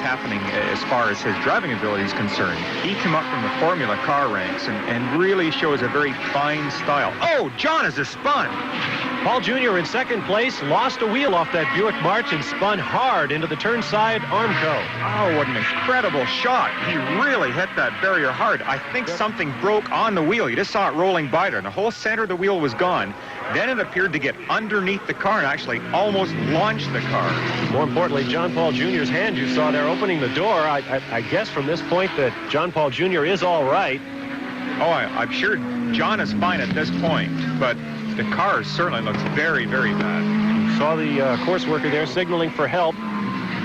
happening as far as his driving ability is concerned. He came up from the Formula car ranks and really shows a very fine style. Oh, John has just spun. Paul Jr. in second place lost a wheel off that Buick March and spun hard into the turn side Armco. Oh, what an incredible shot. He really hit that barrier hard. I think something broke on the wheel. You just saw it rolling by there, and the whole center of the wheel was gone. Then it appeared to get underneath the car and actually almost launched the car. More importantly, John Paul Jr.'s hand you saw there opening the door. I guess from this point that John Paul Jr. is all right. Oh, I'm sure John is fine at this point, but the car certainly looks very, very bad. Saw the course worker there signaling for help,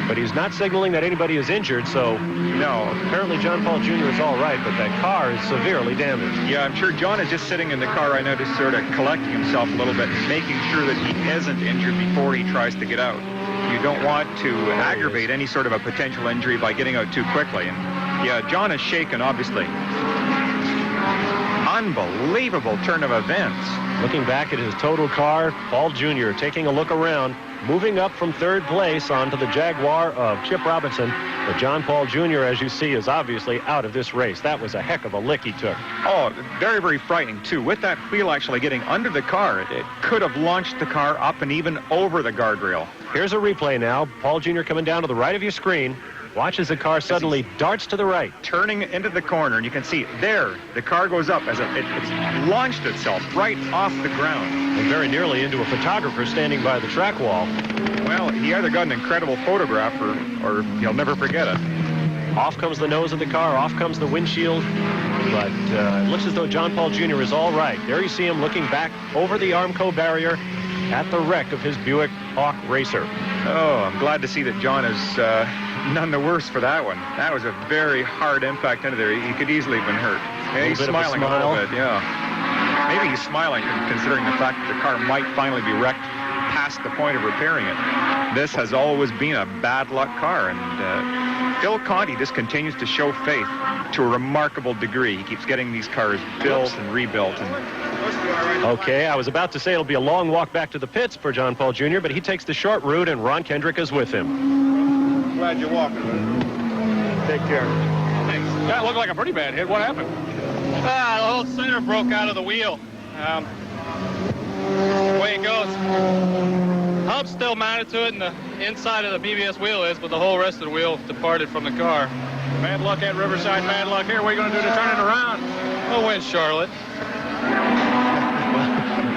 but he's not signaling that anybody is injured, so no. Apparently John Paul Jr. is all right, but that car is severely damaged. Yeah, I'm sure John is just sitting in the car right now, just sort of collecting himself a little bit, making sure that he isn't injured before he tries to get out. You don't want to aggravate any sort of a potential injury by getting out too quickly. And yeah, John is shaken, obviously. Unbelievable turn of events. Looking back at his total car, Paul Jr. taking a look around, moving up from third place onto the Jaguar of Chip Robinson. But John Paul Jr., as you see, is obviously out of this race. That was a heck of a lick he took. Oh, very, very frightening, too. With that wheel actually getting under the car, it could have launched the car up and even over the guardrail. Here's a replay now. Paul Jr. coming down to the right of your screen. Watch as the car suddenly darts to the right. Turning into the corner, and you can see there, the car goes up as it's launched itself right off the ground. And very nearly into a photographer standing by the track wall. Well, he either got an incredible photograph or he'll never forget it. Off comes the nose of the car, off comes the windshield. But it looks as though John Paul Jr. is all right. There you see him looking back over the Armco barrier at the wreck of his Buick Hawk Racer. Oh, I'm glad to see that John is none the worse for that one. That was a very hard impact into there. He could easily have been hurt. Yeah, he's smiling a little bit, yeah. Maybe he's smiling considering the fact that the car might finally be wrecked past the point of repairing it. This has always been a bad luck car, and Phil Conti just continues to show faith to a remarkable degree. He keeps getting these cars built and rebuilt. Okay, I was about to say it'll be a long walk back to the pits for John Paul Jr., but he takes the short route, and Ron Kendrick is with him. Glad you're walking. Take care. Thanks. That looked like a pretty bad hit. What happened? The whole center broke out of the wheel. Way it goes. Hub's still mounted to it, and the inside of the BBS wheel is, but the whole rest of the wheel departed from the car. Bad luck at Riverside, bad luck here. What are you going to do to turn it around? We'll win Charlotte.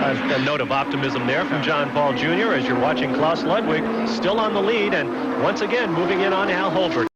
A note of optimism there from John Paul Jr. as you're watching Klaus Ludwig still on the lead and once again moving in on Al Holbert.